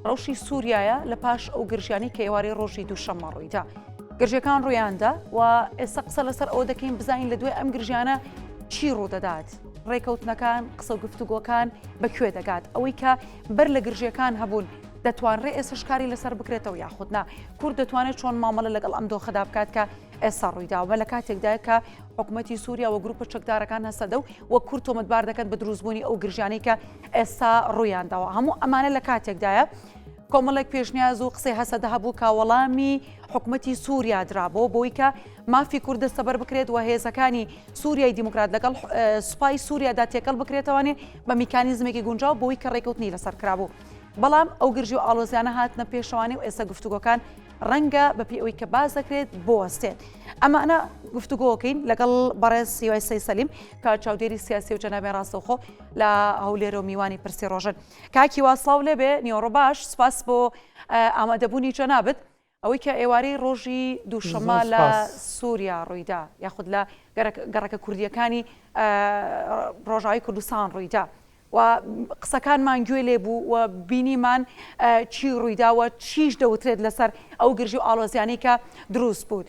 ڕەوشی سووریایە لە پاش ئەو گرژیانی کە ئێوارەی ڕۆژی دووشەممە ڕوویدا. گرژەکان ڕوویاندا و ئێستا قسە لەسەر ئەوە دەکەین بزانین لە دوای ئەم گرژیانە چی ڕوودەدات. ڕێکەوتنەکان قسە و گفتوگۆکان بەکوێ دەگات ئەوەی کە بەر لە گرژیەکان هەبوون دەتوانرێ ئێستش کاری لەسەر بکرێتەوە یاخودنا کورد دەتوانێت چۆن مامەڵە لەگەڵ ئەم دۆخەدا بکات کە ئێستا ڕوویداوە لە کاتێکدایە کە حکوومەتی سووریا و گروپە چەکدارەکان هەستەدە و وە کورد تۆمەتبار دەکەن بە دروستبوونی ئەو گرژانەی کە ئێستا ڕوویانداوە هەموو ئەمانە لە کاتێکدایە کۆمەڵێک پێشنیاز و قسەی هەسەدە هەبوو کە وەڵامی حکوومەتی سووریا درابەوە بۆی کە مافی کورد دەستەبەر بکرێت و هێزەکانی سووریای دیموکرات لەگەڵ سوپای سووریادا تێکەڵ بکرێتەوەنێ بە میکانیزمێکی گونجاو بۆی کە ڕێکەوتنی لەسەر کرابوو. بەڵام ئەو گرژی و ئاڵۆزیانە هاتنە پێشەوانێ و ئێستا گفتوگۆکان ڕەنگە بەپی ئەوەی کە باز دەکرێت بۆ وەستێت. ئەمانە گفتوگۆکەین لەگەڵ بەڕێز سیوای سەلیم کە چاودێری سیاسی و جەنابێ ڕاستەوخۆ لە هەولێرە و میوانی پرسی ڕۆژن. کاکی واسڵاو لێبێ نیۆڕۆ باش سپاس بۆ ئامادەبوونی جەنابەت ئەوەی کە ئێوارەی ڕۆژی دووشەممە لە سووریا ڕوویدا یاخود لە گەڕەکە کوردیەکانی ڕۆژاوی کوردستان ڕوویدا. و قسەکانمان گوێ لێ بوو و بینیمان چی ڕوویداوە چیش دەوترێت لەسەر ئەو گرژی و ئاڵۆزیانی کە دروست بوو.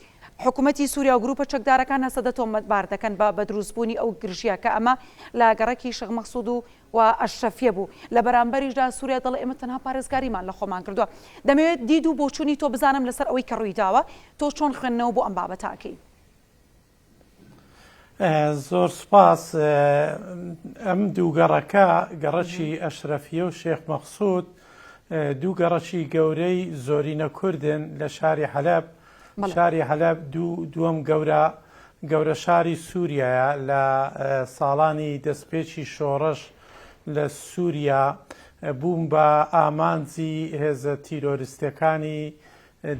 حکوومەتی سووریا و گروپە چەکدارەکان هەسەدە تۆمەتبار دەکەن بە دروستبوونی ئەو گرژیە کە ئەمە لە گەڕەکی شێخ مەقسوود و ئەشرەفیە بوو. لە بەرامبەریشدا سووریا دەڵێ ئێمە تەنها پارێزگاریمان لە خۆمان کردووە. دەمەوێت دید و بۆچوونی تۆ بزانم لەسەر ئەوەی کە ڕوویداوە تۆ چۆن خوێندنەوە بۆ ئەم بابەتاکەی. زۆر سپاس. ئەم دوو گەڕەکە گەڕەکی ئەشرەفیە و شێخ مەقسوود دوو گەڕەکی گەورەی زۆرینە کوردن لە شاری حەلەب. شاری حەلەب دووەم گەورە شاری سووریایە لە ساڵانی دەستپێکی شۆڕش لە سووریا بووم بە ئامانجی هێزە تیرۆریستەکانی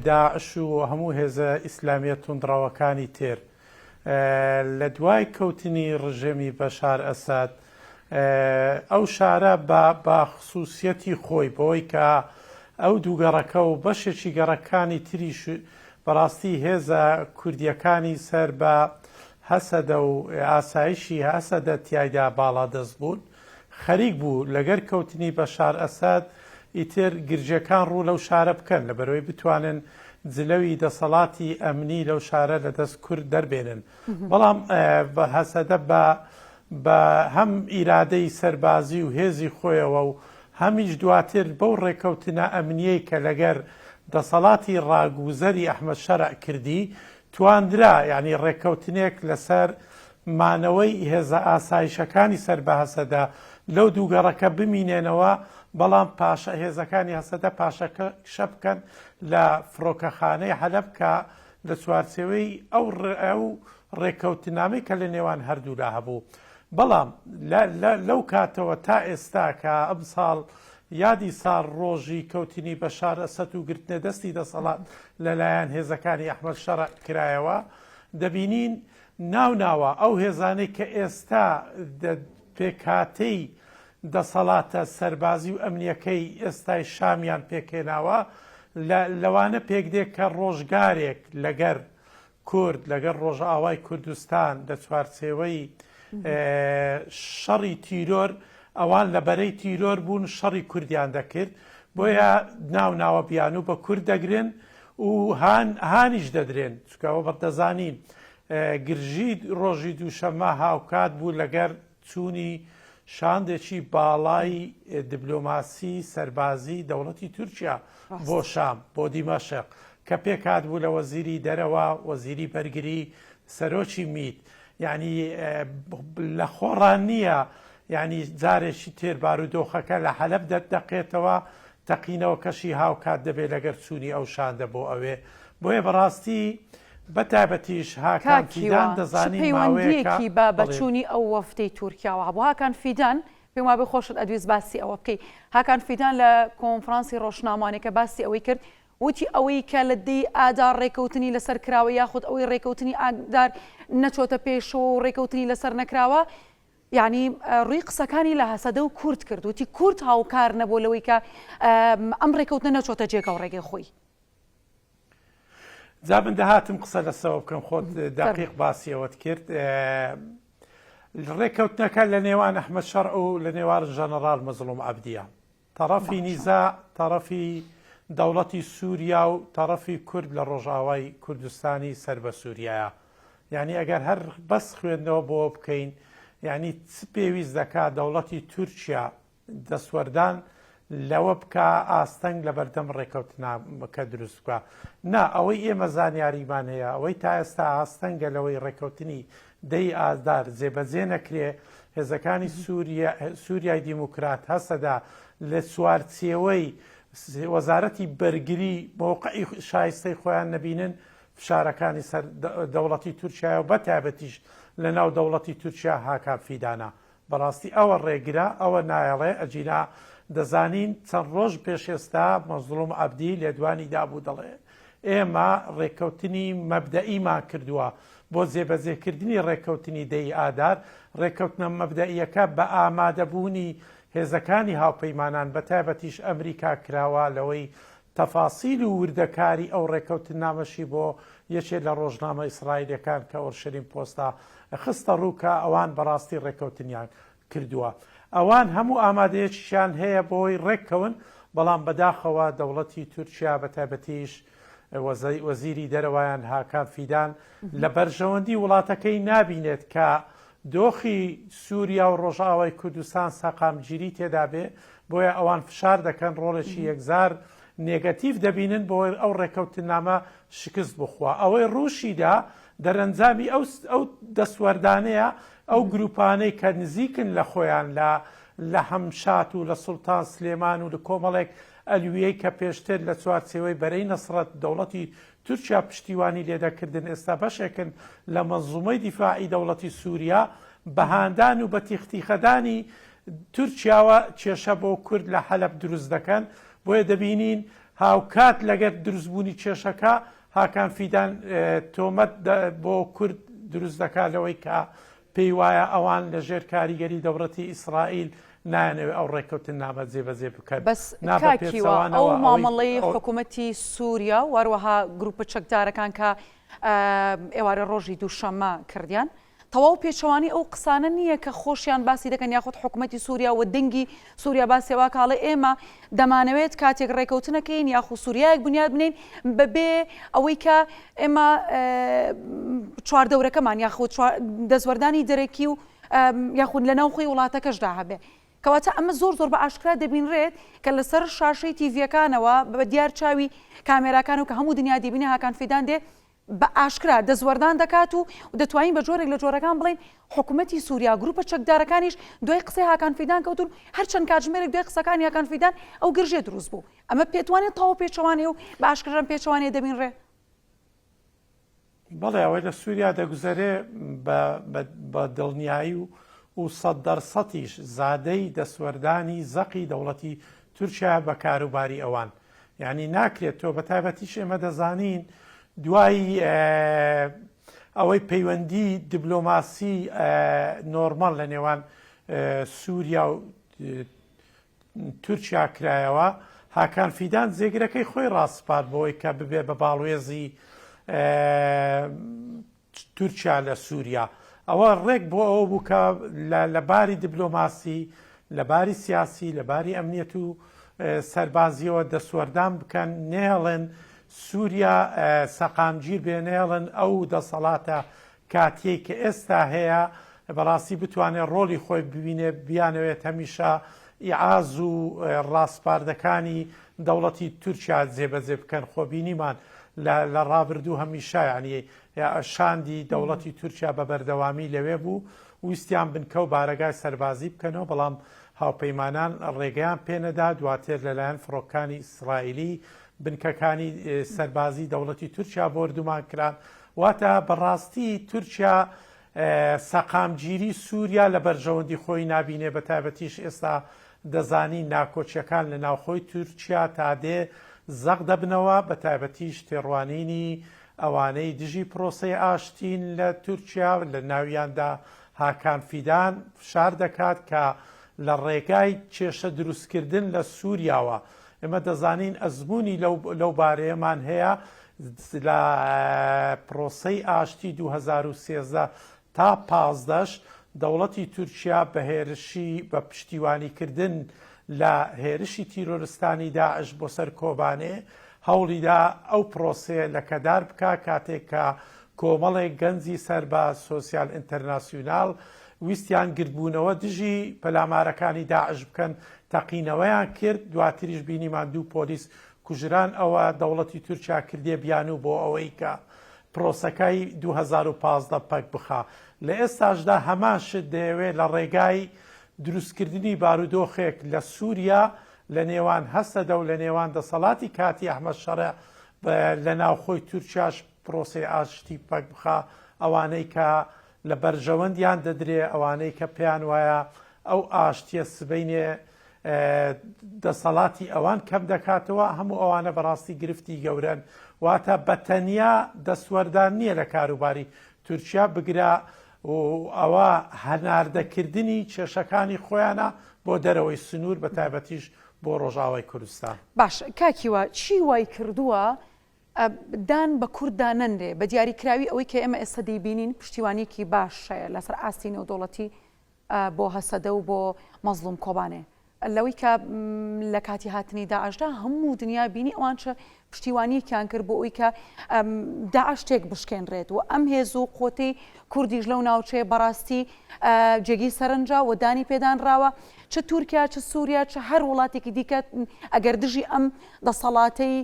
داعش و هەموو هێزە ئیسلامیە توندڕەوەکانی تر. لە دوای کەوتنی ڕژێمی بەشار ئەساد ئەو شارە بە خصوصیەتی خۆی بەوەی کە ئەو دوو گەڕەکە و بەشێکی گەڕەکانی تریش بەڕاستی هێزە کوردیەکانی سەر بە هەسەدە و ئاسایشی هەسەدە تیایدا باڵا دەست بوون خەریک بوو لەگەر کەوتنی بەشار ئەساد ئیتر گرجەکان ڕوو لەو شارە بکەن لەبەرەوەی بتوانن جلەوی دەسەڵاتی ئەمنی لەو شارە لە دەست کورد دەربێنن. بەڵام بە هەسەدە بە هەم ئیرادەی سەربازی و هێزی خۆیەوە و هەمیش دواتر بەو ڕێکەوتنە ئەمنیەی کە لەگەر دەسەڵاتی ڕاگوزەری ئەحمەد شەرع کردی تواندرا یعنی ڕێکەوتنێک لەسەر مانەوەی هێزە ئاسایشەکانی سەر بە هەسەدە لەو دووگەڕەکە بمینێنەوە. بەڵام پاشە هێزەکانی هەسەدە پاشەکە شە بکەن لە فڕۆکەخانەی حەلەب کە لە چوارچێوەی ئەو ڕێکەوتنامەی کە لە نێوان هەردوولا هەبوو. بەڵام لەو کاتەوە تا ئێستا کە ئەم ساڵ یادی ساڵ ڕۆژی کەوتنی بەشار ئەسەد و گرتنە دەستی دەسەڵات لەلایەن هێزەکانی ئەحمەد شەرع کرایەوە دەبینین ناوناوە ئەو هێزانەی کە ئێستا پێکاتەی دەسەڵاتە سەربازی و ئەمنیەکەی ئێستای شامیان پێکێناوە لەوانە پێکدێک کە ڕۆژگارێک لەگەر کورد لەگەر ڕۆژئاوای کوردستان لە چوارچێوەی شەڕی تیرۆر ئەوان لە بەرەی تیرۆر بوون شەڕی کوردیان دەکرد بۆیە ناوناوە بیان و بە کورد دەگرن و هانیش دەدرێن چکەوە بەدەزانین گرژی ڕۆژی دووشەممە هاوکات بوو لەگەر چوونی شاندێکی باڵای دیبلۆماسی سەربازی دەوڵەتی تورکیا بۆ شام بۆ دیمەشق کە پێکات بوو لە وەزیری دەرەوە وەزیری بەرگری سەرۆکی میت یعنی لە خۆڕان نییە یعنی جارێکی تێر بارودۆخەکە لە حەلەب دەقێتەوە تەقینەوە کەشی هاوکات دەبێت لەگەر چوونی ئەو شاندە بۆ ئەوێ بۆیە بەڕاستی بەتابەتیش هاکان فیدان دەزانین پەیوەندیەکی بە چوونی ئەو وەفتەی تورکیاوە بۆ هاکان فیدان پێم وابێ خۆشت ئەدوێت باسی ئەوە بکەی. هاکان فیدان لە کۆنفرانسی ڕۆژنامانێکە باسی ئەوەی کرد وتی ئەوەی کە لە دەی ئادار ڕێکەوتنی لەسەر کراوە یاخود ئەوەی ڕێکەوتنی ئادار نەچۆتە پێشەوە و ڕێکەوتنی لەسەر نەکراوە یعنی ڕووی قسەکانی لە هەسەدە و کورد کرد وتی کورد هاوکار نەبوو لەوەی کە ئەم ڕێکەوتنە نەچۆتە جێگە و ڕێگەی خۆی. جا من دەهاتم قسە لەسەوە بکەم خۆت دقیق باسیەوەت کرد. ڕێکەوتنەکە لە نێوان ئەحمەد شەرع و لە نێوان ژەنەڕال مەزڵوم عەبدیە تەڕەفی نیزا تەڕەفی دەوڵەتی سووریا و تەڕەفی کورد لە ڕۆژاوای کوردستانی سەر بە سووریایە. یعنی ئەگەر هەر بەس خوێندنەوە بۆ بکەین، یعنی چ پێویست دەکات دەوڵەتی تورکیا دەسوەردان لەوە بکە ئاستەنگ لە بەردەم ڕێکەوتنەکە دروست بکە. نا ئەوەی ئێمە زانیاریمان هەیە ئەوەی تا ئێستا ئاستەنگە لەوەی ڕێکەوتنی دەی ئازدار جێبەجێ نەکرێ. هێزەکانی سووریای دیموکرات هەسەدا لە سوارچێوەی وەزارەتی بەرگری مۆقعی شایستەی خۆیان نەبینن فشارەکانی سەر دەوڵەتی تورکیا و بەتایبەتیش لە ناو دەوڵەتی تورکیا هاکان فیدانە. بەڕاستی ئەوە ڕێگرا، ئەوە نایەڵێ ئەجینا دەزانین چەند ڕۆژ پێش ئێستا مەزڵوم عەبدی لێدوانی دابوو دەڵێ ئێمە ڕێکەوتنی مەبدەئیمان کردووە بۆ جێبەجێکردنی ڕێکەوتنی دەی ئادار. ڕێکەوتنە مەبدەئیەکە بە ئامادەبوونی هێزەکانی هاوپەیمانان بەتایبەتیش ئەمریکا کراوە لەوەی تەفاسیل و وردەکاری ئەو ڕێکەوتن نامەشی بۆ یەکێک لە ڕۆژنامە ئیسرائیلەکان کە ئۆرشەلیم پۆستا خستە ڕووکە ئەوان بەڕاستی ڕێکەوتنیان کردووە. ئەوان هەموو ئامادەیەکیشیان هەیە بۆی ڕێککەون، بەڵام بەداخەوە دەوڵەتی تورکیا بەتایبەتیش وەزیری دەرەوەیان هاکان فیدان لە بەرژەوەندی وڵاتەکەی نابینێت کە دۆخی سووریا و ڕۆژاوای کوردستان سەقامگیری تێدا بێ، بۆیە ئەوان فشار دەکەن ڕۆڵێکی یەکزار نێگەتیڤ دەبینن بۆ ئەو ڕێکەوتنامە شکست بخوا. ئەوەی ڕووشیدا دەرەنجامی ئەو دەسوەردانەیە ئەو گروپانەی کە نزیکن لە خۆیان لە هەمشات و لە سوڵتان سلێمان و لە کۆمەڵێک ئەلویەی کە پێشتر لە چوارچێوەی بەرەی نەسرەت دەوڵەتی تورکیا پشتیوانی لێدەکردن ئێستا بەشێکن لە مەنزومەی دیفاعی دەوڵەتی سووریا بەهاندان و بە تیختیخەدانی تورکیاوە کێشە بۆ کورد لە حەلەب دروست دەکەن. بۆیە دەبینین هاوکات لەگەر دروستبوونی کێشەکە هاکان فیدان تۆمەت بۆ کورد دروست دەکات لەوەی کە پێی وایە ئەوان لە ژێر کاریگەری دەوڵەتی ئیسرائیل نایەنەوێ ئەو ڕێکەوتن نامە جێبەجێ بکەن. بەس کاکیوە ئەو مامەڵەی حکوومەتی سووریا وەروەها گروپە چەکدارەکان کە ئێوارە ڕۆژی دووشەممە کردیان تەواو پێچەوانی ئەو قسانە نییە کە خۆشیان باسی دەکەن یاخود حکوومەتی سووریا و دەنگی سووریا باسیێوا کاڵێ ئێمە دەمانەوێت کاتێک ڕێکەوتنەکەین یاخود سووریایەک بنیاد بنین بەبێ ئەوەی کە ئێمە چواردەورەکەمان یاخود دەستوەردانی دەرەکی و یاخود لە ناوخۆی وڵاتەکەشدا هەبێ. کەواتە ئەمە زۆر زۆر بە ئاشکرا دەبینرێت کە لەسەر شاشەی تیڤیەکانەوە بە دیار چاوی کامێراکان و کە هەموو دنیا دیبینی هاکان فیدان دێ بە ئاشکرا دەزوەردان دەکات و دەتوانین بە جۆرێک لە جۆرەکان بڵین حکوومەتی سووریا گروپە چەکدارەکانیش دوای قسەی هاکان فیدان کەوتون هەرچەند کاتژمێرێک دوای قسەکانی هاکان فیدان ئەو گرژێ دروست بوو. ئەمە پێتوانێت تاو پێچەوانێ و بە ئاشکران پێچەوانێ دەبینڕێ. بەڵێ ئەوەی لە سووریا دەگوزارێ بە دڵنیایی و 100% زادەی دەسوەردانی زەقی دەوڵەتی تورکیا بە کاروباری ئەوان. یعنی ناکرێت تۆ بەتایبەتیش ئێمە دەزانین دوای ئەوەی پەیوەندی دیبلۆماسی نۆرمەڵ لە نێوان سووریا و تورکیا کرایەوە هاکان فیدان جێگرەکەی خۆی ڕاستپات بۆی کە ببێ بە باڵوێزی تورکیا لە سووریا. ئەوە ڕێک بۆ ئەوە بوو کە لە باری دیبلۆماسی، لە باری سیاسی، لە باری ئەمنیەت و سەربازیەوە دەسوەردان بکەن، نێڵن سووریا سەقامگیر بێ، نێڵن ئەو دەسەڵاتە کاتیەی کە ئێستا هەیە بەڕاستی بتوانێت ڕۆلی خۆی ببینێ، بیانەوێت هەمیشە ئیعاز و ڕاستپاردەکانی دەوڵەتی تورکیا جێبەجێ بکەن. خۆبینیمان لە ڕابردوو هەمیشە یعنی شاندی دەوڵەتی تورکیا بە بەردەوامی لەوێ بوو، ویستیان بنکە و بارەگای سەربازی بکەنەوە، بەڵام هاوپەیمانان ڕێگەیان پێنەدا. دواتر لەلایەن فڕۆکانی ئیسرائیلی بنکەکانی سەربازی دەوڵەتی تورکیا بۆردومان کران. واتە بەڕاستی تورکیا سەقامگیری سووریا لە بەرژەوەندی خۆی نابینێ. بەتایبەتیش ئێستا دەزانی ناکۆچیەکان لە ناوخۆی تورکیا تا دێ زەق دەبنەوە، بەتایبەتیش تێڕوانینی ئەوانەی دژی پرۆسەی ئاشتین لە تورکیا لە ناویاندا هاکان فیدان فشار دەکات کە لە ڕێگای کێشە دروستکردن لە سووریاوە. ئێمە دەزانین ئەزمموی لەو بارەیەمان هەیە لە پرۆسەی ئاشتی 2013 تا 15 دەوڵەتی تورکیا بە هێرشی بە پشتیوانیکردن لە هێرشی تیرۆرستانی داعش بۆ سەر کۆبانێ هەوڵیدا ئەو پرۆسەیە لە کەدار بکە کاتێک کە کۆمەڵێک گەنجی سەرباز سۆسیال ئینتەرناسیۆنال ویستیان گرتبوونەوە دژی پەلامارەکانی داعش بکەن تەقینەوەیان کرد دواتریش بینیمان دوو پۆلیس کوژران ئەوە دەوڵەتی تورکیا کردێ بیانوو بۆ ئەوەی کە پرۆسەکەی 2015 پەک بخا لە ئێستاشدا هەمان شت دەیەوێت لە ڕێگای دروستکردنی بارودۆخێک لە سووریا لە نێوان هەسەدە و لە نێوان دەسەڵاتی کاتی ئەحمەد شەڕە لە ناوخۆی تورکیاش پرۆسی ئاشتی پەک بخا ئەوانەی کە لە بەرژەوەندیان دەدرێ ئەوانەی کە پێیان وایە ئەو ئاشتیە سبەینێ دەسەڵاتی ئەوان کەم دەکاتەوە هەموو ئەوانە بەڕاستی گرفتی گەورن واتە بەتەنیا دەسوەردان نییە لە کاروباری تورکیا بگرا و ئەوە هەناردەکردنی کێشەکانی خۆیانە بۆ دەرەوەی سنوور بە تایبەتیش بۆ ڕۆژاوای کوردستان. باش کاکیوە چی وای کردووە دان بە کووردا نەندێ بە دیاریکراوی ئەوەی کە ئێمە ئێستا دەیبینین پشتیوانیەکی باشەیە لەسەر ئاستی نێودوڵەتی بۆ هەسەدە و بۆ مەزلوم کۆبانێ لەوەی کە لە کاتی هاتنی داعشدا هەموو دنیا بینی ئەوان چە پشتیوانیەکیان کرد بۆ ئەوی کە داعش تێک بشکێنرێت و ئەم هێز و قۆتەی کوردیش لەو ناوچەیە بەڕاستی جێگی سەرنجا و دانی پێدانراوە چ تورکیا چ سووریا چ هەر وڵاتێکی دیکە ئەگەر دژی ئەم دەسەڵاتەی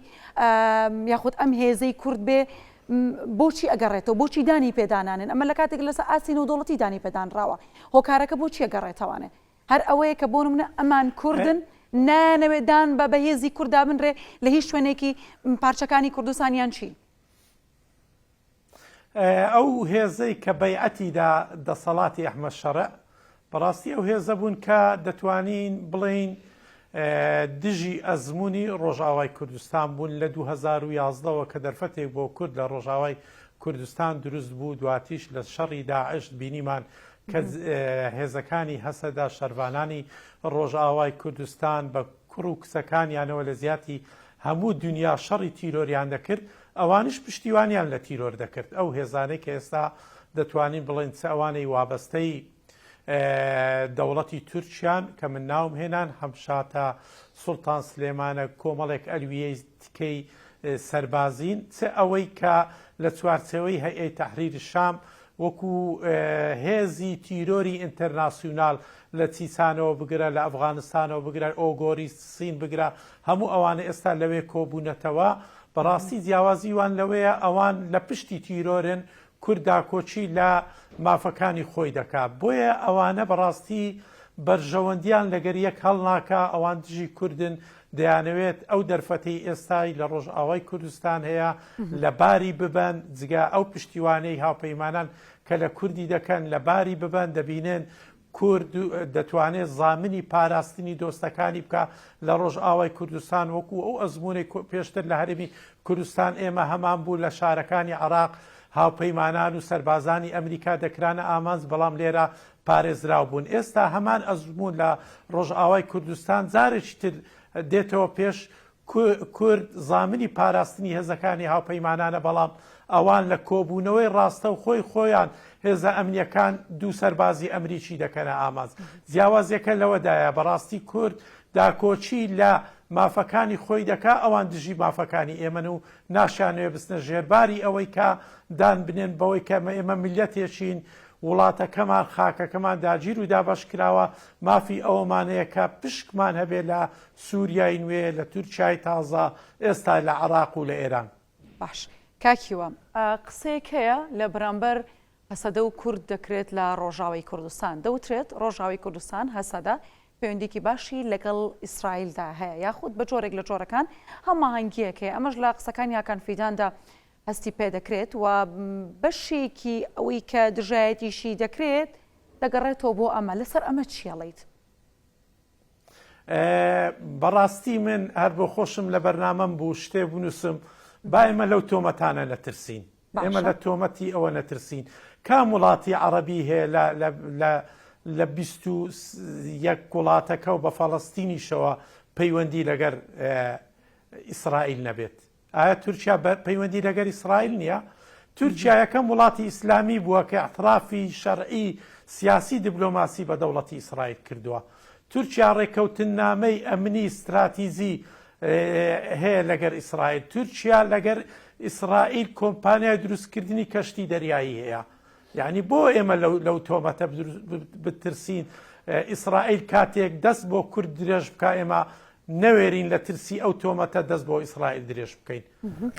یاخود ئەم هێزەی کورد بێ بۆچی ئەگەڕێتەوە بۆچی دانی پێدانانن ئەمە لە کاتێک لەسەر ئاستی نێودوڵەتی دانی پێدانراوە هۆکارەکە بۆچی ئەگەڕێتەوانێ هەر ئەوەیە کە بۆ نمونە ئەمان کوردن نانەوێت دان بە بەهێزی کووردا بنرێ لە هیچ شوێنێکی پارچەکانی کوردستانیان چی؟ ئەو هێزەی کە بەیعەتیدا دەسەڵاتی ئەحمەد شەڕە بەڕاستی ئەو هێزە بوون کە دەتوانین بڵین دژی ئەزمموی ڕۆژاوای کوردستان بوون لە 2011ەوە کە دەرفەتێک بۆ کورد لە ڕۆژاوای کوردستان دروست بوو دواتیش لە شەڕی داعش بینیمان کە هێزەکانی هەسەدا شەروانانی ڕۆژئاوای کوردستان بە کوڕ و کچەکانیانەوە لە زیاتی هەموو دنیا شەڕی تیرۆریان دەکرد ئەوانش پشتیوانیان لە تیرۆر دەکرد ئەو هێزانەی کە ئێستا دەتوانین بڵێن چ ئەوانەی وابەستەی دەوڵەتی تورکیان کە من ناوم هێنان هەمشاتە سوڵتان سلێمانە کۆمەڵێک ئەلویەی تکەی سەربازین چ ئەوەی کە لە چوارچەوەی هەیئەی تەحریری شام وەکو هێزی تیرۆری ئینتەرناسیۆنال لە چیسانەوە بگرە لە ئەفغانستانەوە بگرە ئۆگۆری سین بگرە هەموو ئەوانە ئێستا لەوێ کۆبوونەتەوە بەڕاستی جیاوازیوان لەوەیە ئەوان لە پشتی تیرۆرن کووردا کۆچی لە مافەکانی خۆی دەکات بۆیە ئەوانە بەڕاستی بەرژەوەندیان لەگەر یەک هەڵناکە ئەوان دژی کوردن دەیانەوێت ئەو دەرفەتی ئێستای لە ڕۆژئاوای کوردستان هەیە لە باری ببەن جگا ئەو پشتیوانەی هاوپەیمانان کە لە کوردی دەکەن لە باری ببەن دەبینێن کورد دەتوانێت زامنی پاراستنی دۆستەکانی بکە لە ڕۆژئاوای کوردستان وەکو ئەو ئەزمموی پێشتر لە هەرێمی کوردستان ئێمە هەمان بوو لە شارەکانی عێراق هاوپەیمانان و سەربازانی ئەمریکا دەکرانە ئامانز بەڵام لێرە پارێزراو بوون ئێستا هەمان ئەزممون لە ڕۆژئاوای کوردستان جارێکی تر دێتەوە پێش کورد زامنی پاراستنی هێزەکانی هاوپەیمانانە بەڵام ئەوان لە کۆبوونەوەی ڕاستە و خۆیان هێزە ئەمنیەکان دوو سەربازی ئەمریکی دەکەنە ئامانز جیاوازیەکە لەوەدایە بەڕاستی کورد داکۆچی لە مافەکانی خۆی دەکا ئەوان دژی مافەکانی ئێمە و ناشانوێ بستنە ژێرباری ئەوەی کە دان بنێن بەوەی کە ئێمە میلەتێکین وڵاتەکەمان خاکەکەمان داگیر و دابەش کراوە مافی ئەوەمانەیە کە پشکمان هەبێ لە سووریای نوێ لە تورکیای تازە ئێستا لە عێراق و لە ئێران. باش کاکیوە قسەیەک هەیە لە بەرامبەر هەسەدە و کورد دەکرێت لە ڕۆژاوای کوردستان دەوترێت ڕۆژاوای کوردستان هەسەدە پەیوەندێکی باشی لەگەڵ ئیسرائیلدا هەیە یاخود بە جۆرێک لە جۆرەکان هەماهەنگیەک هەیە ئەمەش لە قسەکانی یاکان فیداندا هەستی پێ دەکرێت و بەشێکی ئەوەی کە دژایەتیشی دەکرێت دەگەڕێتەوە بۆ ئەمە لەسەر ئەمە چیەڵیت؟ بەڕاستی من هەر بۆ خۆشم لە بەرنامەم بوو شتێ بنووسم با ئێمە لەو تۆمەتانە نەترسین ئێمە لە تۆمەتی ئەوە نەترسین کام وڵاتی عەرەبی هەیە لە 21 وڵاتەکە و بە فەڵەستینیشەوە پەیوەندی لەگەر ئیسرائیل نەبێت ئایا تورکیا پەیوەندی لەگەر ئیسرائیل نییە؟ تورکیا یەکەم وڵاتی ئیسلامی بووە کە ئەطرافی شەرعی سیاسی دیبلۆماسی بە دەوڵەتی ئیسرائیل کردووە تورکیا ڕێکەوتنامەی ئەمنی استراتیزی هەیە لەگەر ئیسرائیل. تورکیا لەگەر ئیسرائیل کۆمپانیای دروستکردنی کەشتی دەریایی هەیە. یعنی بۆ ئێمە لەو تۆمەتە بترسین ئیسرائیل کاتێک دەست بۆ کورد درێژ بکە ئێمە نەوێرین لە ترسی ئەو تۆمەتە دەست بۆ ئیسرائیل درێژ بکەین.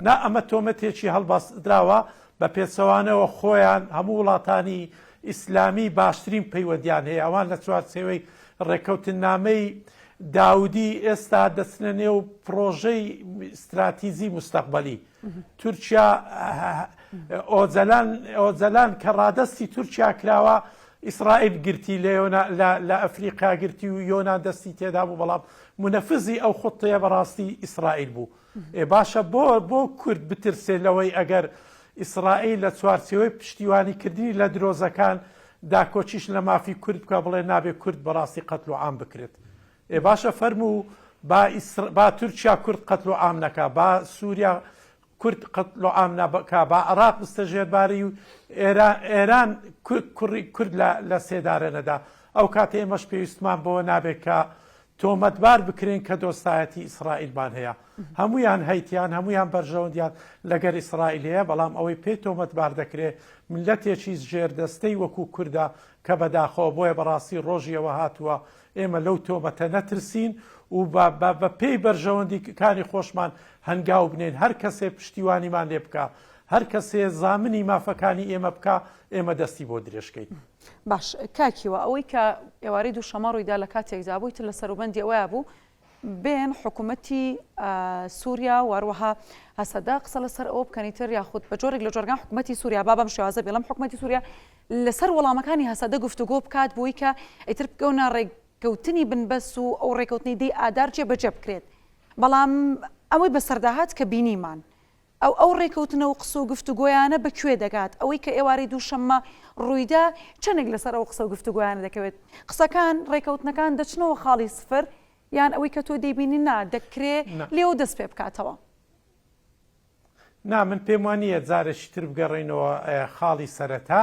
نا ئەمە تۆمەتێکی هەڵباسدراوە بە پێچەوانەوە خۆیان هەموو وڵاتانی ئیسلامی باشترین پەیوەندیان هەیە. ئەوان لە چوارچێوەی ڕێکەوتنامەی داودی ئێستا دەچنە نێو پرۆژەی استراتیزی مستەقبەلی. تورکیا ئۆجەلان کە ڕادەستی تورکیا کراوە ئیسرائیل گرتی لە ئەفریقا گرتی و یۆنان دەستی تێدا بوو، بەڵام منەفزی ئەو خوتەیە بەڕاستی ئیسرائیل بوو. باشە بۆ کورد بترسێ لەوەی ئەگەر ئیسرائیل لە چوارچێوەی پشتیوانیکردنی لە درۆزەکان داکۆچیش لە مافی کورد بکە بڵێ نابێ کورد بەڕاستی قەتل و عام بکرێت. باشە فەرموو با تورکیا کورد قەتل و عام نەکا، با سووریا کورد قەتل و عام نەکا، با عێراق بستە ژێرباری و ئێران کورد لە سێدارە نەدا. ئەو کاتە ئێمەش پێویستمان بۆ نابێت کە تۆمەتبار بکرێن کە دۆستایەتی ئیسرائیلمان هەیە. هەمویان هەیتیان هەمویان بەرژەوەندیان لەگەر ئیسرائیل هەیە، بەڵام ئەوەی پێی تۆمەتبار دەکرێت ملەتێکی ژێردەستەی وەکو کووردا کە بەداخەوە بۆیە بەڕاستی ڕۆژیەوە هاتووە ئێمە لەو تۆمەتە نەترسین و بە پێی بەرژەوەندیکانی خۆشمان هەنگاو بنێن. هەر کەسێ پشتیوانیمان لێ بکە، هەر کەسێ زامنی مافەکانی ئێمە بکە، ئێمە دەستی بۆ درێژکەین. باش کاکیوە ئەوەی کە ئێوارەی دووشەمە ڕوویدا لە کاتێکدا بوویت لە سەروبەندی ئەوەیە بوو بێن حکوومەتی سووریا وەروەها هەسەدا قسە لەسەر ئەوە بکەنیتر یاخود بە جۆرێک لە جۆرگان حکوومەتی سووریا با بەم شێوازە بێڵم حکوومەتی سووریا لەسەر وەڵامەکانی هەسەدە گفتوگۆ بکات بۆی کە ئیتر بکەونە ڕێککەوتنی بنبەست و ئەو ڕێککەوتنی دەی ئادار جێبەجێ بکرێت. بەڵام ئەوەی بەسەرداهات کە بینیمان ئەو ڕێککەوتنە و قسە و گفتوگۆیانە بەکوێ دەگات؟ ئەوەی کە ئێوارەی دووشەممە ڕوویدا چەندێک لەسەر ئەو قسە و گفتوگۆیانە دەکەوێت؟ قسەکان ڕێککەوتنەکان دەچنەوە خاڵی سفر یان ئەوەی کە تۆ دەیبینی نا دەکرێت لێو دەست پێ بکاتەوە؟ نا من پێم وانییە جارێکی تر بگەڕێنەوە خاڵی سەرەتا،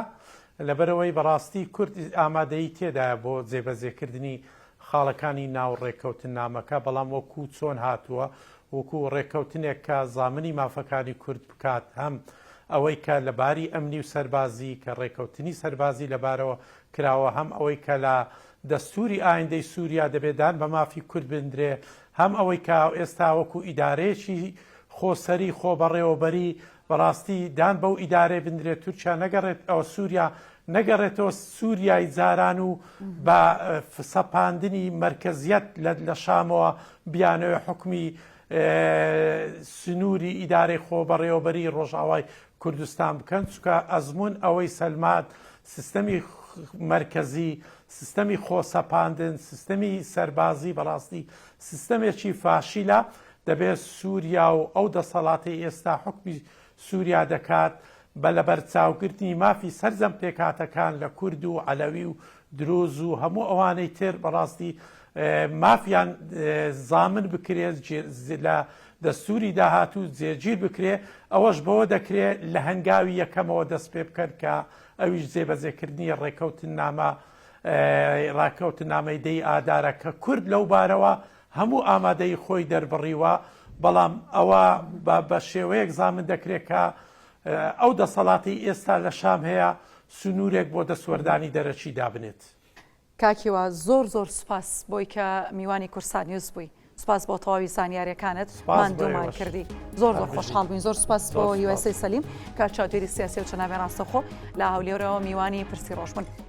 لەبەرەوەی بەڕاستی کورد ئامادەی تێدایە بۆ جێبەجێکردنی خاڵەکانی ناو ڕێککەوتن نامەکە، بەڵام وەکو چۆن هاتووە وەکو ڕێککەوتنێک کە زامنی مافەکانی کورد بکات، هەم ئەوەی کە لەباری ئەمنی و سەربازی کە ڕێککەوتنی سەربازی لەبارەوە کراوە، هەم ئەوەی کە لە دەستوری ئایندەی سووریا دەبێدان بە مافی کورد بندرێ، هەم ئەوەی کە ئێستا وەکو ئیدارەیەکی خۆسەری خۆبەڕێوەبەری بەڕاستی دان بەو ئیدارێ بندرێت. تورکیا نەگەڕێت ئەوە سووریا نەگەڕێتەوە سووریای زاران و بە سەپاندنی مرکزیەت لە شامەوە بیانەوە حکمی سنووری ئیدارەی خۆبەڕێوەبەری ڕۆژاوای کوردستان بکەن، چونکە ئەزمون ئەوەی سەلمات سیستەمی مرکزی، سیستەمی خۆسەپاندن، سیستەمی سەربازی بەڕاستی سیستەمێکی فاشیلە. دەبێت سووریا و ئەو دەسەڵاتی ئێستا حکمی سووریا دەکات بە لەبەر چاوگرتنی مافی سەرجەم پێکاتەکان لە کورد و عەلەوی و دروز و هەموو ئەوانەی تر بەڕاستی مافیان زامن بکرێت لە دەستوری داهاتوو جێگیر بکرێت. ئەوەش بەوە دەکرێت لە هەنگاوی یەکەمەوە دەست پێ بکەن کە ئەویش جێبەجێکردنی ڕاکەوتنامەی دەی ئادارە کە کورد لەو بارەوە هەموو ئامادەی خۆی دەربڕیوە، بەڵام ئەوە بە شێوەیەک زامن دەکرێت کە ئەو دەسەڵاتی ئێستا لە شام هەیە سنوورێک بۆ دەسوەردانی دەرەچی دابنێت. کاکیوە زۆر سوپاس بۆی کە میوانی کورسان نیوز بووی. سپاس بۆ تەواوی زانیاریەکانت ماندوومان کردی. زۆر خۆشحاڵ بووین. زۆر سپاس بۆ یوسەی سەلیم کە چاودێری سیاسی و چەناوێ ڕاستەخۆ لە هەولێرەوە میوانی پرسی ڕۆژبوون.